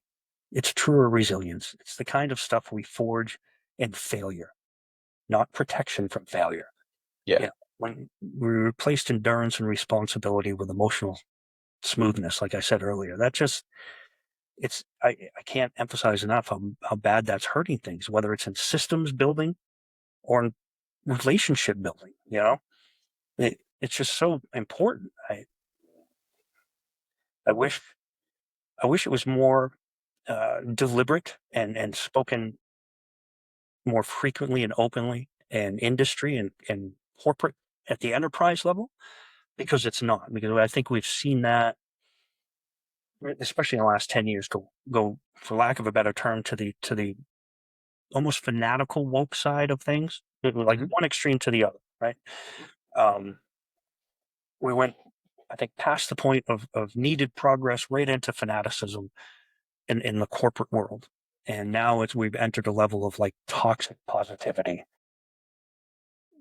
It's truer resilience. It's the kind of stuff we forge in failure, not protection from failure.
Yeah.
when we replaced endurance and responsibility with emotional smoothness, like I said earlier, that just, I can't emphasize enough how bad that's hurting things, whether it's in systems building or in relationship building, it's just so important. I wish, I wish it was more deliberate and spoken more frequently and openly in industry and corporate at the enterprise level, because it's not. Because I think we've seen that, especially in the last 10 years, go for lack of a better term, to the almost fanatical woke side of things, like one extreme to the other, right? Um, we went, I think, past the point of needed progress right into fanaticism in the corporate world. And now we've entered a level of like toxic positivity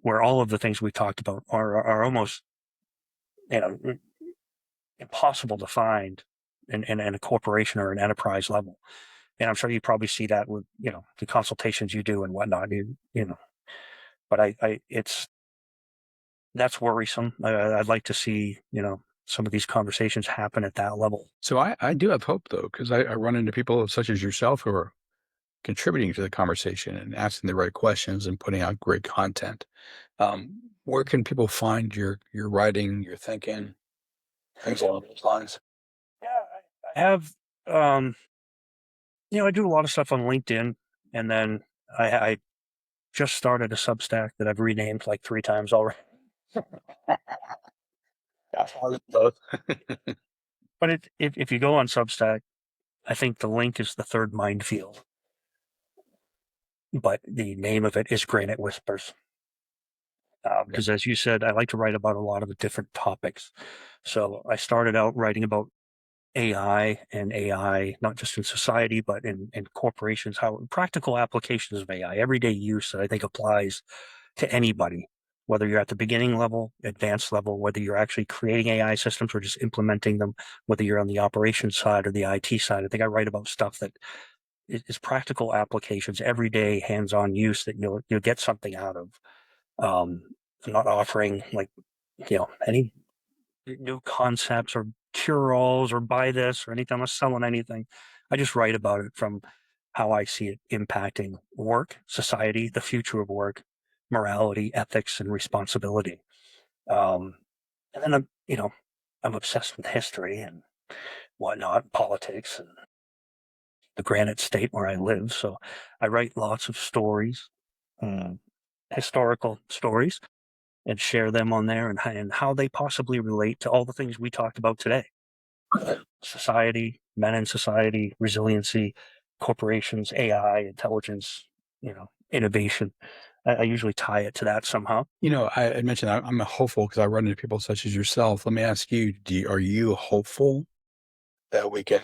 where all of the things we talked about are almost, you know, impossible to find in a corporation or an enterprise level. And I'm sure you probably see that with, the consultations you do and whatnot, but that's worrisome. I'd like to see, some of these conversations happen at that level.
So I do have hope though, because I run into people such as yourself who are contributing to the conversation and asking the right questions and putting out great content. Where can people find your writing, your thinking, things along those lines?
Yeah, I have, I do a lot of stuff on LinkedIn, and then I just started a Substack that I've renamed like 3 times already.
Both.
But if you go on Substack, I think the link is the third minefield, but the name of it is Granite Whispers. Because as you said, I like to write about a lot of the different topics. So I started out writing about AI, not just in society, but in corporations, how practical applications of AI, everyday use that I think applies to anybody, whether you're at the beginning level, advanced level, whether you're actually creating AI systems or just implementing them, whether you're on the operations side or the IT side. I think I write about stuff that is practical applications, everyday hands-on use that you'll get something out of. I'm not offering like, any new concepts or cure-alls or buy this or anything. I'm not selling anything. I just write about it from how I see it impacting work, society, the future of work, morality, ethics, and responsibility. And then I'm obsessed with history and whatnot, politics, and the granite state where I live. So I write lots of stories, historical stories, and share them on there, and how they possibly relate to all the things we talked about today. Society, men in society, resiliency, corporations, AI, intelligence, innovation. I usually tie it to that somehow.
I mentioned I'm a hopeful because I run into people such as yourself. Let me ask you, are you hopeful that we can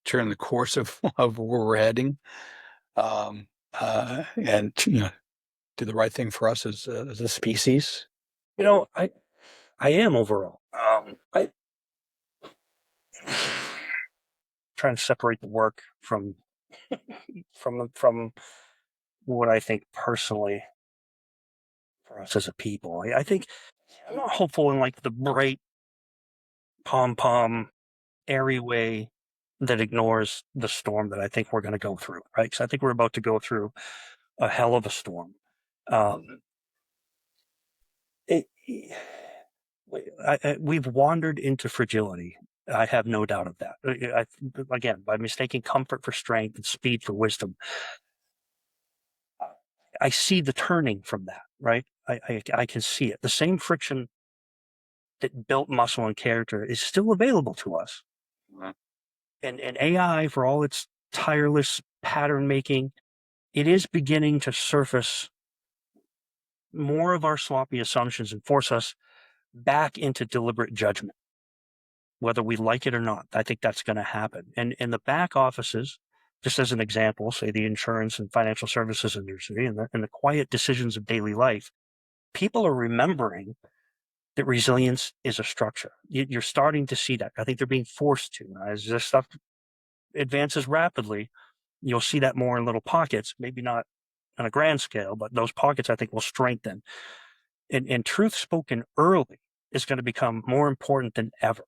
turn the course of, of where we're heading, and do the right thing for us as a species?
I am overall. I trying to separate the work from what I think personally for us as a people. I think I'm not hopeful in like the bright pom pom airy way that ignores the storm that I think we're going to go through, right? Because I think we're about to go through a hell of a storm. Um, it, we've wandered into fragility. I have no doubt of that. Again, by mistaking comfort for strength and speed for wisdom, I see the turning from that, right? I can see it. The same friction that built muscle and character is still available to us. And AI, for all its tireless pattern making, it is beginning to surface more of our sloppy assumptions and force us back into deliberate judgment, whether we like it or not. I think that's going to happen. And in the back offices, just as an example, say the insurance and financial services industry and the quiet decisions of daily life, people are remembering that resilience is a structure. You're starting to see that. I think they're being forced to. As this stuff advances rapidly, you'll see that more in little pockets, maybe not on a grand scale, but those pockets I think will strengthen. And truth spoken early is going to become more important than ever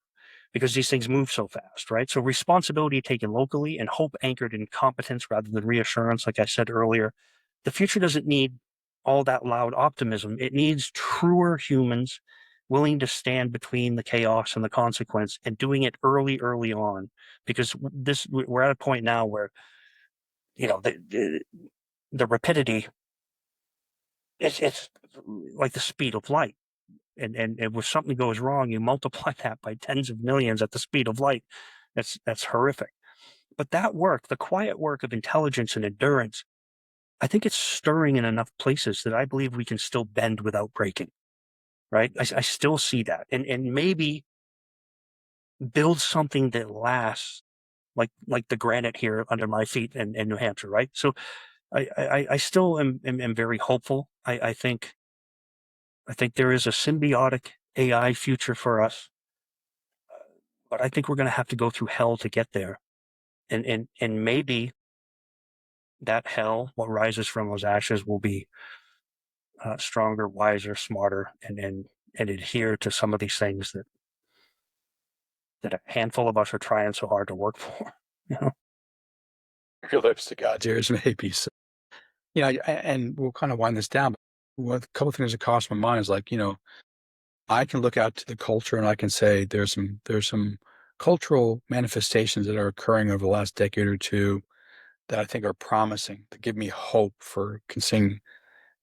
because these things move so fast, right? So responsibility taken locally and hope anchored in competence rather than reassurance, like I said earlier. The future doesn't need all that loud optimism. It needs truer humans willing to stand between the chaos and the consequence and doing it early on, because we're at a point now where, the rapidity, it's like the speed of light. And if something goes wrong, you multiply that by tens of millions at the speed of light. That's horrific. But that work, the quiet work of intelligence and endurance, I think it's stirring in enough places that I believe we can still bend without breaking. Right? I still see that, and maybe build something that lasts, like the granite here under my feet in New Hampshire. Right? So I still am very hopeful. I think there is a symbiotic AI future for us, but I think we're going to have to go through hell to get there. And maybe that hell, what rises from those ashes, will be stronger, wiser, smarter, and adhere to some of these things that a handful of us are trying so hard to work for. You know?
Your lips to God's ears, maybe. So, and we'll kind of wind this down. But a couple of things that cross my mind is like, I can look out to the culture and I can say there's some cultural manifestations that are occurring over the last decade or two that I think are promising, that give me hope for seeing,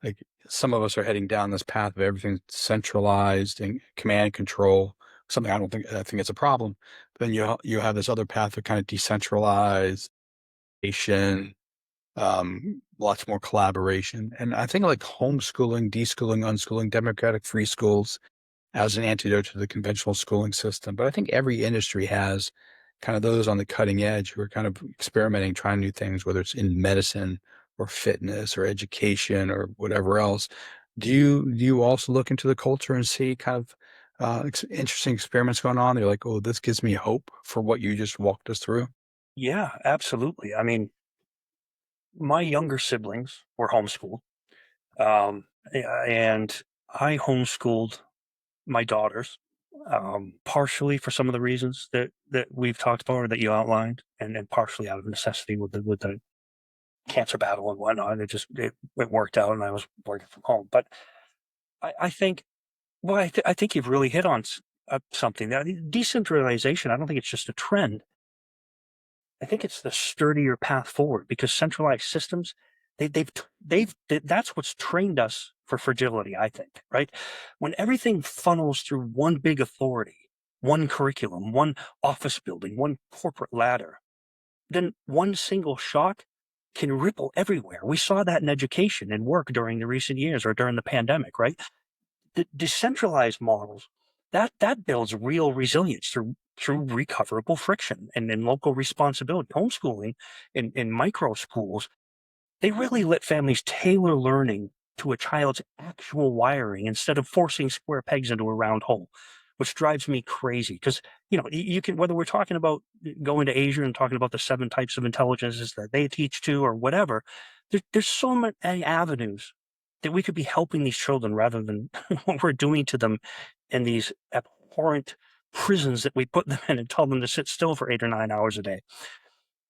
like, some of us are heading down this path of everything centralized and command and control. Something I think it's a problem. But then you have this other path of kind of decentralized, lots more collaboration. And I think like homeschooling, deschooling, unschooling, democratic free schools as an antidote to the conventional schooling system. But I think every industry has kind of those on the cutting edge who are kind of experimenting, trying new things, whether it's in medicine or fitness or education or whatever else. Do you also look into the culture and see kind of interesting experiments going on? You're like, oh, this gives me hope for what you just walked us through.
Yeah, absolutely. I mean, my younger siblings were homeschooled, and I homeschooled my daughters, partially for some of the reasons that we've talked about or that you outlined, and partially out of necessity with the cancer battle and whatnot. It worked out, and I was working from home. But I think, well, I think you've really hit on something. That decentralization, I don't think it's just a trend. I think it's the sturdier path forward, because centralized systems, that's what's trained us for fragility, I think, right? When everything funnels through one big authority, one curriculum, one office building, one corporate ladder, then one single shock can ripple everywhere. We saw that in education and work during the recent years or during the pandemic, right? The decentralized models, that builds real resilience through recoverable friction and in local responsibility. Homeschooling in micro schools, they really let families tailor learning to a child's actual wiring instead of forcing square pegs into a round hole, which drives me crazy. Because you can, whether we're talking about going to Asia and talking about the 7 types of intelligences that they teach to or whatever, there's so many avenues that we could be helping these children rather than what we're doing to them in these abhorrent prisons that we put them in and tell them to sit still for 8 or 9 hours a day.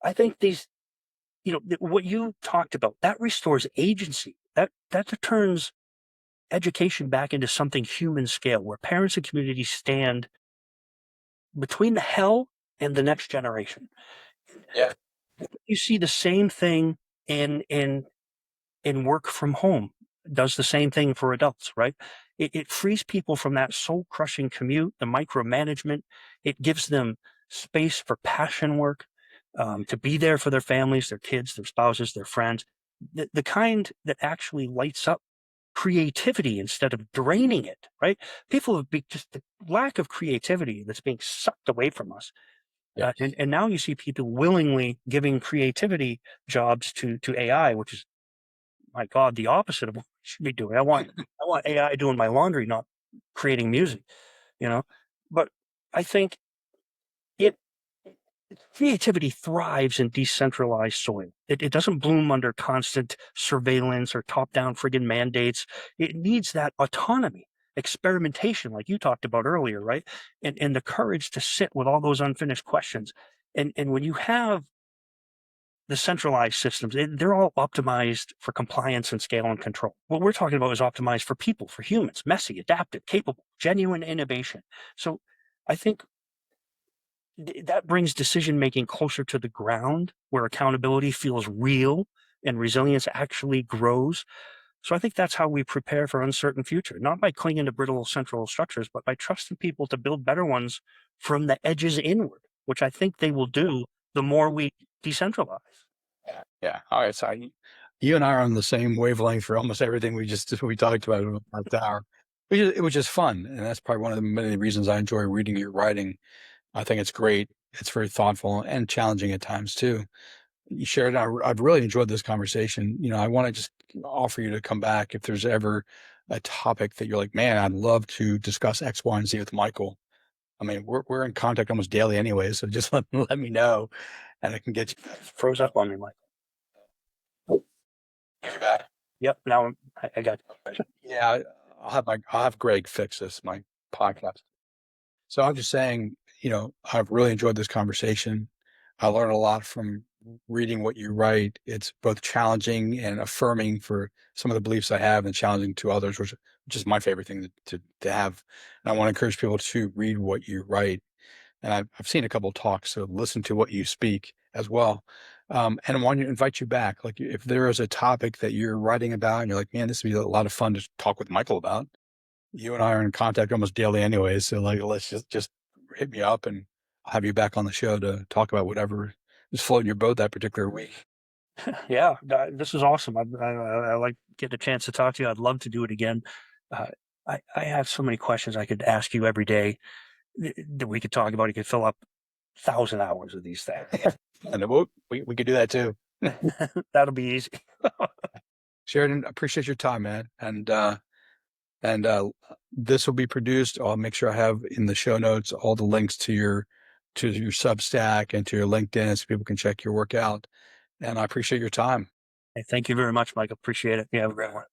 I think what you talked about, that restores agency. That turns education back into something human scale, where parents and communities stand between the hell and the next generation.
Yeah.
You see the same thing in work from home. Does the same thing for adults, right? It frees people from that soul crushing commute, the micromanagement. It gives them space for passion work, to be there for their families, their kids, their spouses, their friends, the kind that actually lights up creativity instead of draining it, right? People have just the lack of creativity that's being sucked away from us.
Yes.
And now you see people willingly giving creativity jobs to AI, which is, my God, the opposite of what we should be doing. I want AI doing my laundry, not creating music, you know. But I think it creativity thrives in decentralized soil. It doesn't bloom under constant surveillance or top-down friggin' mandates. It needs that autonomy, experimentation, like you talked about earlier, right? And the courage to sit with all those unfinished questions. And when you have the centralized systems, they're all optimized for compliance and scale and control. What we're talking about is optimized for people, for humans, messy, adaptive, capable, genuine innovation. So I think that brings decision making closer to the ground where accountability feels real and resilience actually grows. So I think that's how we prepare for uncertain future, not by clinging to brittle central structures, but by trusting people to build better ones from the edges inward, which I think they will do the more we decentralize.
Yeah. Yeah. All right. So you and I are on the same wavelength for almost everything we talked about in the hour. It was just fun, and that's probably one of the many reasons I enjoy reading your writing. I think it's great. It's very thoughtful and challenging at times too. You shared. I've really enjoyed this conversation. I want to just offer you to come back if there's ever a topic that you're like, man, I'd love to discuss X, Y, and Z with Michael. I mean, we're in contact almost daily anyway, so just let me know, and I can get you.
Froze up on me, Mike. Oh,
Get you back.
yep. Now I got you.
Yeah, I'll have Greg fix this, my podcast. So I'm just saying, I've really enjoyed this conversation. I learned a lot from reading what you write. It's both challenging and affirming for some of the beliefs I have and challenging to others, which is my favorite thing to have. And I want to encourage people to read what you write. And I've seen a couple of talks, so listen to what you speak as well. And I want to invite you back. Like if there is a topic that you're writing about and you're like, man, this would be a lot of fun to talk with Michael about. You and I are in contact almost daily anyway. So like, let's just hit me up and I'll have you back on the show to talk about whatever is floating your boat that particular week.
Yeah, this is awesome. I like getting a chance to talk to you. I'd love to do it again. Uh, I have so many questions I could ask you every day that we could talk about. You could fill up 1,000 hours of these things.
And we could do that too.
That'll be easy.
Sheridan, appreciate your time, man. And this will be produced. I'll make sure I have in the show notes all the links to your Substack and to your LinkedIn so people can check your work out. And I appreciate your time.
Hey, thank you very much, Mike. Appreciate it. You have a great one.